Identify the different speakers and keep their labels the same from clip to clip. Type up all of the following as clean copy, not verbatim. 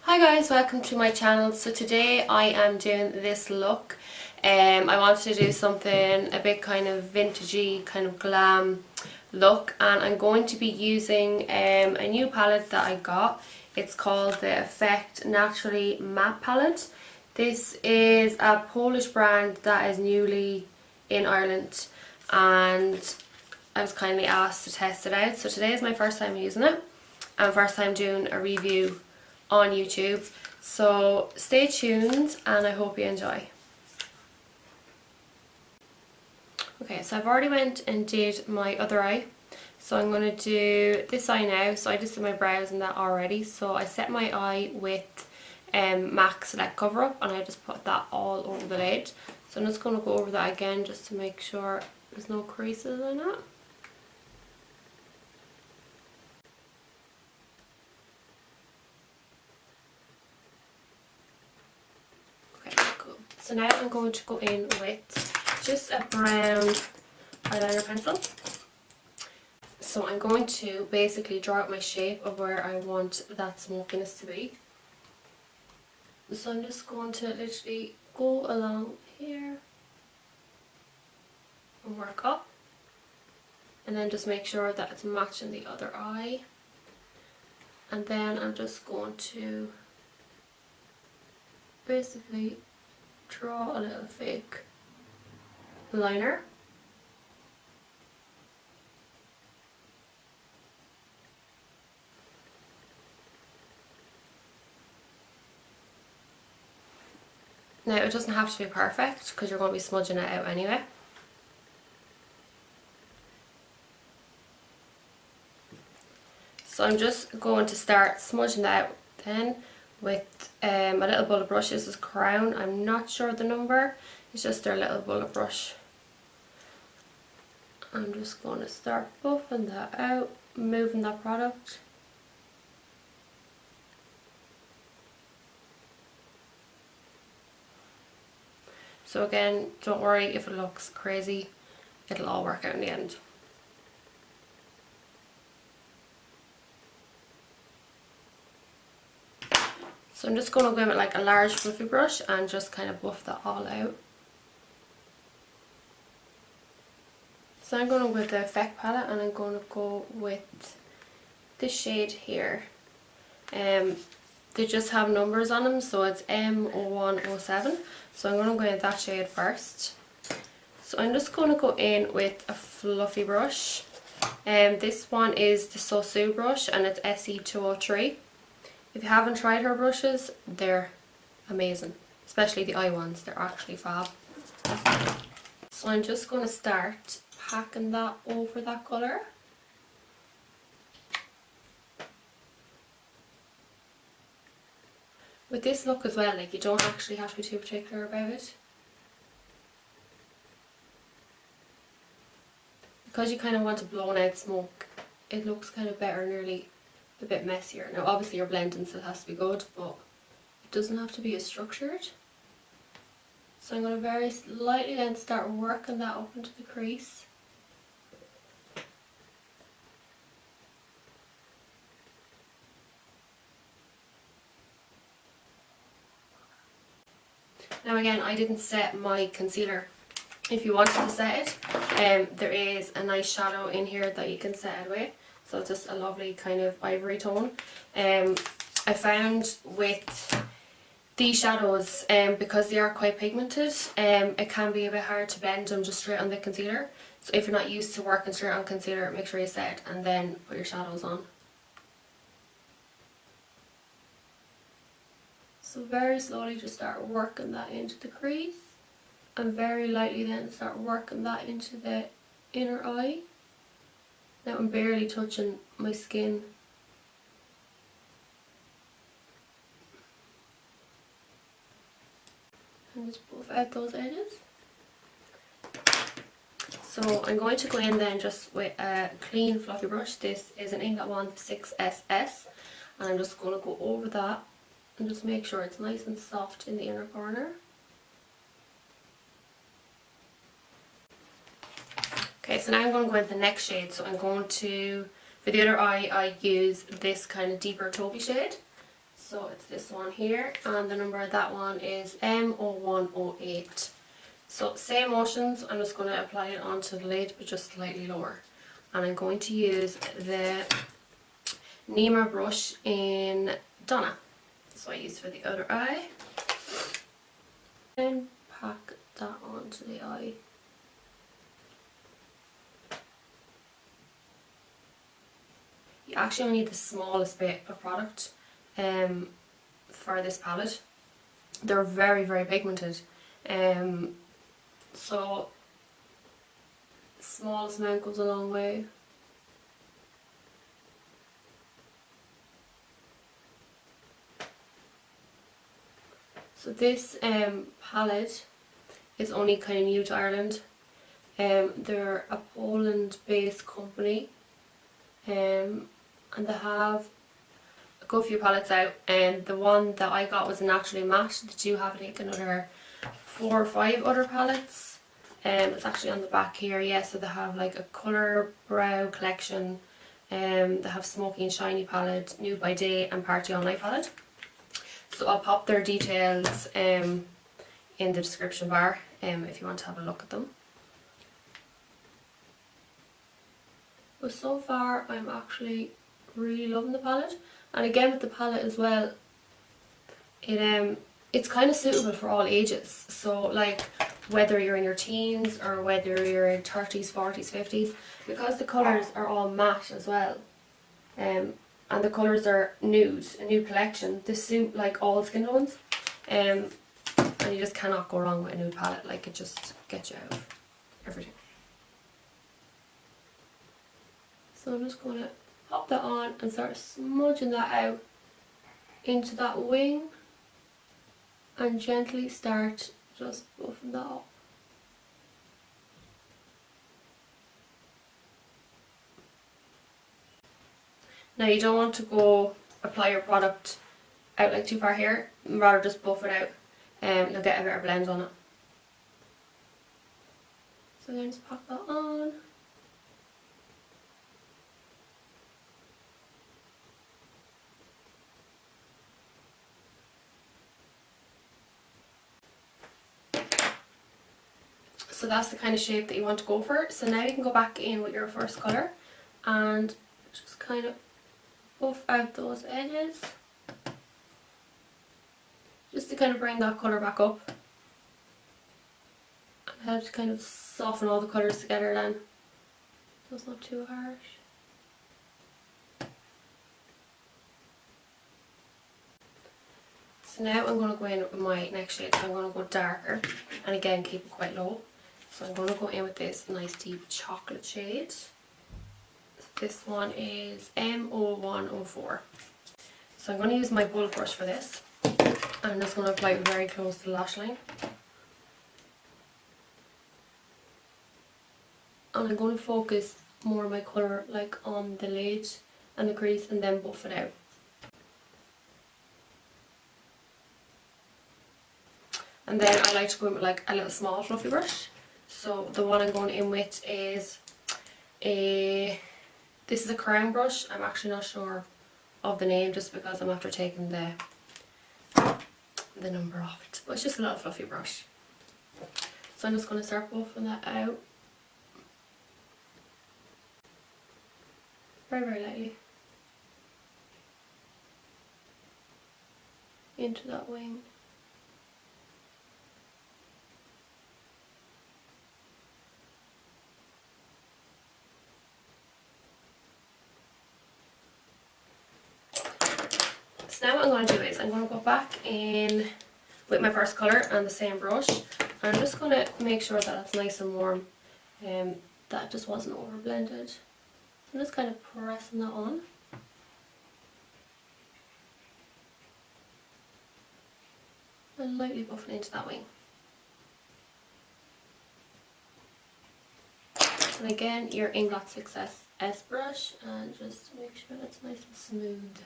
Speaker 1: Hi guys, welcome to my channel. So today I am doing this look. I wanted to do something a bit kind of vintagey, kind of glam look, and I'm going to be using a new palette that I got. It's called the Effect Naturally Matte Palette. This is a Polish brand that is newly in Ireland, and I was kindly asked to test it out. So today is my first time using it and first time doing a review on YouTube, so stay tuned and I hope you enjoy. Okay, so I've already went and did my other eye, so I'm going to do this eye now. So I just did my brows and that already, so I set my eye with MAC Select Cover Up and I just put that all over the lid. So I'm just going to go over that again just to make sure there's no creases in it. So now I'm going to go in with just a brown eyeliner pencil. So I'm going to basically draw out my shape of where I want that smokiness to be. So I'm just going to literally go along here and work up. And then just make sure that it's matching the other eye. And then I'm just going to basically draw a little fake liner. Now it doesn't have to be perfect because you're going to be smudging it out anyway. So I'm just going to start smudging that out then with a little bullet brush. This is Crown. I'm not sure the number. It's just their little bullet brush. I'm just going to start buffing that out, moving that product. So again, don't worry if it looks crazy. It'll all work out in the end. So I'm just going to go in with like a large fluffy brush and just kind of buff that all out. So I'm going to go with the Effect palette and I'm going to go with this shade here. They just have numbers on them, so it's M0107. So I'm going to go in with that shade first. So I'm just going to go in with a fluffy brush. This one is the Sosu brush and it's SE203. If you haven't tried her brushes, they're amazing, especially the eye ones, they're actually fab. So I'm just going to start packing that over that colour. With this look as well, like, you don't actually have to be too particular about it. Because you kind of want a blown out smoke, it looks kind of better nearly a bit messier. Now obviously your blending still has to be good, but it doesn't have to be as structured. So I'm going to very lightly then start working that up into the crease. Now again, I didn't set my concealer. If you wanted to set it, there is a nice shadow in here that you can set it with. So it's just a lovely kind of ivory tone. I found with these shadows, because they are quite pigmented, it can be a bit hard to blend them just straight on the concealer. So if you're not used to working straight on concealer, make sure you set it and then put your shadows on. So very slowly just start working that into the crease. And very lightly then start working that into the inner eye. Now I'm barely touching my skin. And just buff out those edges. So I'm going to go in then just with a clean fluffy brush. This is an Inglot one 6SS. And I'm just going to go over that and just make sure it's nice and soft in the inner corner. Okay, so now I'm going to go into the next shade. So I'm going to, for the other eye, I use this kind of deeper taupey shade. So it's this one here, and the number of that one is M0108. So same motions, I'm just going to apply it onto the lid, but just slightly lower. And I'm going to use the Nima brush in Donna. So I use for the other eye. And pack that onto the eye. You actually only need the smallest bit of product for this palette. They're very, very pigmented. So smallest amount goes a long way. So this palette is only kind of new to Ireland. They're a Poland based company, and they have a good few palettes out, and the one that I got was a naturally matte. They do have like another 4 or 5 other palettes. It's actually on the back here, yeah. So they have like a colour brow collection, they have smoky and shiny palette, nude by day, and party all night palette. So I'll pop their details in the description bar if you want to have a look at them. But so far I'm actually really loving the palette, and again with the palette as well, it's kind of suitable for all ages. So like whether you're in your teens or whether you're in 30s, 40s, 50s, because the colours are all matte as well. And the colours are nude, a new collection. They suit like all skin tones, and you just cannot go wrong with a nude palette. Like, it just gets you out of everything. So I'm just going to pop that on and start smudging that out into that wing, and gently start just buffing that up. Now you don't want to go apply your product out like too far here, rather just buff it out, you'll get a better blend on it. So then just pop that on. So that's the kind of shape that you want to go for. So now you can go back in with your first colour and just kind of buff out those edges, just to kind of bring that colour back up. It helps kind of soften all the colours together then, so it's not too harsh. So now I'm going to go in with my next shade. So I'm going to go darker, and again keep it quite low. So I'm going to go in with this nice deep chocolate shade. This one is M0104. So I'm going to use my bulk brush for this, and I'm just going to apply it very close to the lash line. And I'm going to focus more of my colour like on the lid and the crease, and then buff it out. And then I like to go in with like a little small fluffy brush. So the one I'm going in with is this is a crown brush. I'm actually not sure of the name just because I'm after taking the number off it. But it's just a little fluffy brush. So I'm just going to start buffing that out. Very, very lightly. Into that wing. So now what I'm going to do is I'm going to go back in with my first colour and the same brush. And I'm just going to make sure that it's nice and warm, that it just wasn't over blended. I'm just kind of pressing that on. And lightly buffing into that wing. And again, your Inglot 6S brush, and just make sure that's nice and smooth.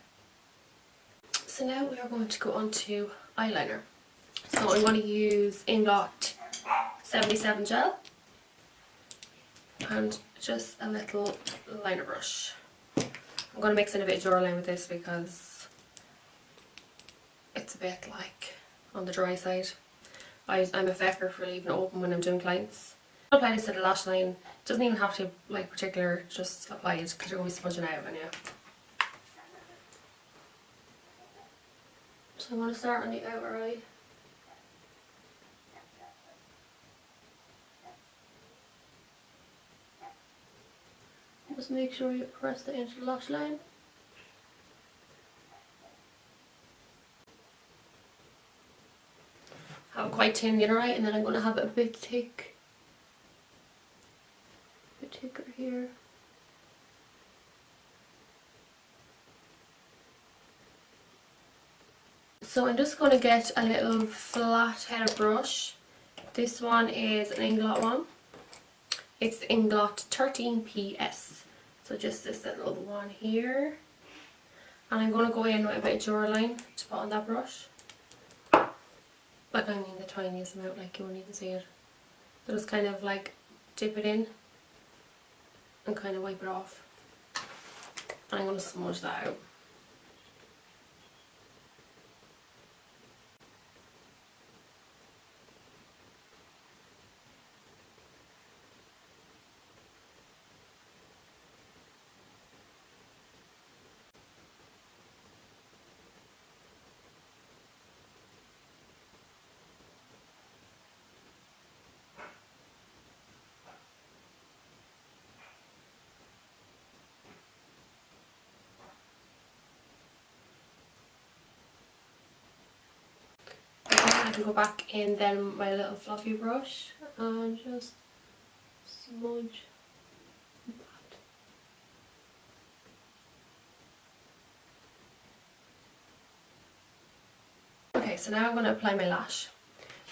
Speaker 1: So now we are going to go on to eyeliner. So I'm going to use Inglot 77 gel and just a little liner brush. I'm going to mix in a bit of Duraline with this because it's a bit like on the dry side. I'm a fecker for leaving it open when I'm doing clients. Apply this to the lash line. It doesn't even have to like particular, just apply it because you're going to be smudging out anyway. So I'm going to start on the outer eye. Just make sure you press it into the lash line. Have it quite thin in the inner eye, and then I'm going to have it a bit thick. A bit thicker here. So I'm just going to get a little flat headed brush. This one is an Inglot one. It's the Inglot 13PS. So just this little one here. And I'm going to go in with a bit of jawline to put on that brush. Like I mean the tiniest amount, like you won't even see it. So just kind of like dip it in and kind of wipe it off. And I'm going to smudge that out. I can go back in then with my little fluffy brush and just smudge that. Okay, so now I'm going to apply my lash.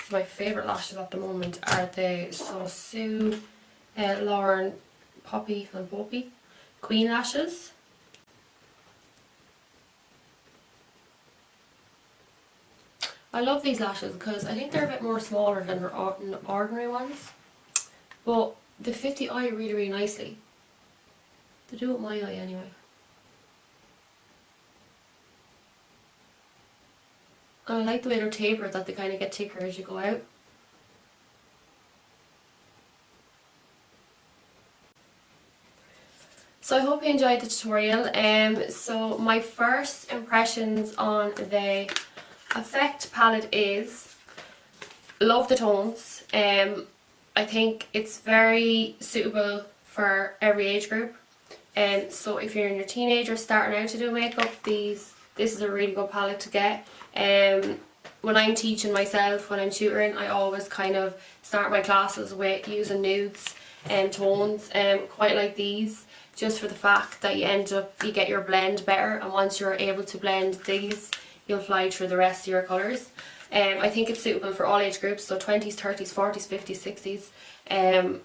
Speaker 1: So my favourite lashes at the moment are the Sosu, Lauren, Poppy and Poppy Queen lashes. I love these lashes because I think they're a bit more smaller than their ordinary ones, but they fit the eye really, really nicely. They do with my eye anyway. And I like the way they're tapered, that they kind of get thicker as you go out. So I hope you enjoyed the tutorial. So my first impressions on the Effect palette is, love the tones. I think it's very suitable for every age group. So if you're in your teenager starting out to do makeup, this is a really good palette to get. When I'm teaching myself, when I'm tutoring, I always kind of start my classes with using nudes and tones, quite like these, just for the fact that you get your blend better, and once you're able to blend these, you'll fly through the rest of your colours. I think it's suitable for all age groups, so 20s, 30s, 40s, 50s, 60s.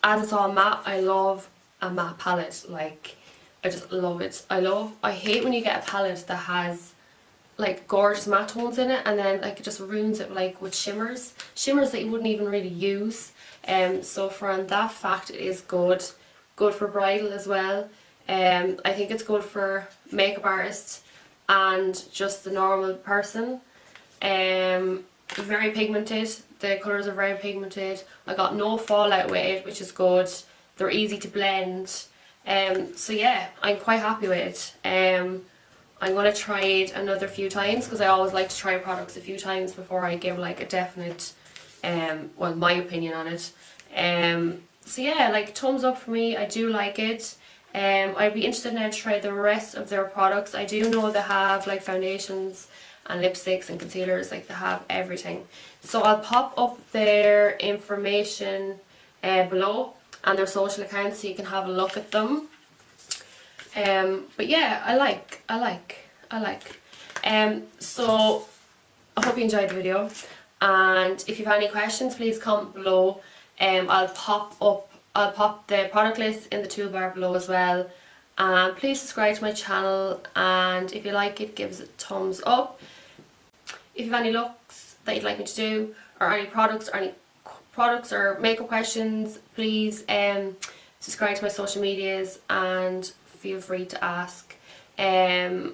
Speaker 1: As it's all matte, I love a matte palette. Like, I just love it. I hate when you get a palette that has like gorgeous matte tones in it and then like it just ruins it like with shimmers that you wouldn't even really use. So from that fact, it is good for bridal as well. I think it's good for makeup artists and just the normal person. Very pigmented, the colours are very pigmented. I got no fallout with it, which is good. They're easy to blend. So yeah, I'm quite happy with it. I'm going to try it another few times because I always like to try products a few times before I give like a definite, well, my opinion on it. So yeah, like thumbs up for me. I do like it. I'd be interested now to try the rest of their products. I do know they have like foundations and lipsticks and concealers, like they have everything. So I'll pop up their information below and their social accounts so you can have a look at them. But yeah, I like. So I hope you enjoyed the video, and if you have any questions, please comment below. I'll pop the product list in the toolbar below as well. Please subscribe to my channel, and if you like it, give us a thumbs up. If you have any looks that you'd like me to do, or any products or makeup questions, please subscribe to my social medias and feel free to ask. I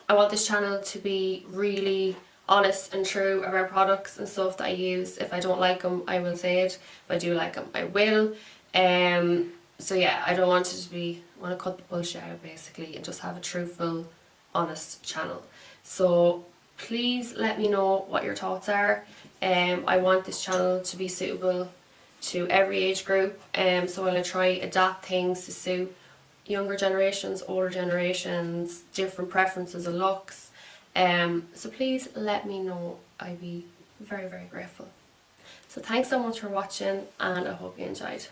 Speaker 1: want this channel to be really honest and true about products and stuff that I use. If I don't like them, I will say it. If I do like them, I will. So yeah, I don't want it to be, I want to cut the bullshit out basically and just have a truthful, honest channel. So please let me know what your thoughts are. I want this channel to be suitable to every age group, so I'm going to try adapt things to suit younger generations, older generations, different preferences and looks. So please let me know. I'd be very, very grateful. So thanks so much for watching, and I hope you enjoyed.